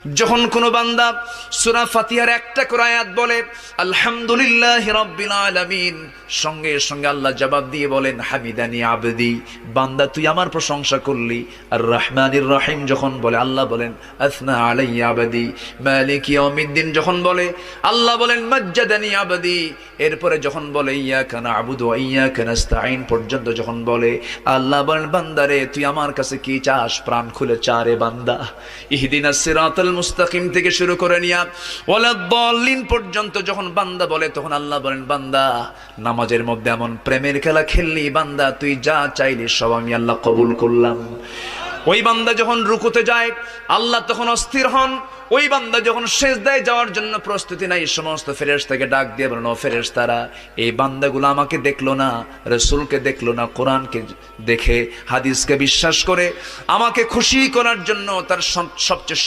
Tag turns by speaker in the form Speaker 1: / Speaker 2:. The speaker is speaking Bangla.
Speaker 1: যখন কোনো বান্দা সূরা ফাতিহার একটা করে আয়াত বলে আলহামদুলিল্লাহি রাব্বিল আলামিন, সঙ্গে সঙ্গে আল্লাহ জবাব দিয়ে বলেন হামিদানি আবদি, বান্দা তুই আমার প্রশংসা করলি। আর রহমানির রহিম যখন বলে আল্লাহ বলেন আসনা আলাইয়া আবদি। মালিক ইয়াউমিদ্দিন যখন বলে আল্লাহ বলেন মাজ্জাদানি আবদি। এরপরে যখন বলে ইয়াকা না'বুদু ওয়া ইয়াকা নাস্তাঈন পর্যন্ত যখন বলে আল্লাহ বলেন বান্দারে তুই আমার কাছে কি চাস, প্রাণ খুলে চারে বান্দা। ইহদিনাস সিরাতাল মুস্তাকিম থেকে শুরু করে নিয়া ওয়ালাদ-দাল্লিন পর্যন্ত যখন বান্দা বলে তখন আল্লাহ বলেন বান্দা নামাজের মধ্যে এমন প্রেমের খেলা খেললি বান্দা, তুই যা চাইলি সব আমি আল্লাহ কবুল করলাম। ওই বান্দা যখন রুকুতে যায় আল্লাহ তখন অস্থির হন। ওই বান্দা যখন সিজদায় যাওয়ার জন্য প্রস্তুতি নাই, সমস্ত ফেরেশতাকে ডাক দিয়ে বলেন ও ফেরেশতারা, এই বান্দাগুলো আমাকে দেখলো না, রাসূলকে দেখলো না, কোরআনকে দেখে হাদিসকে বিশ্বাস করে আমাকে খুশি করার জন্য তার সবচেয়ে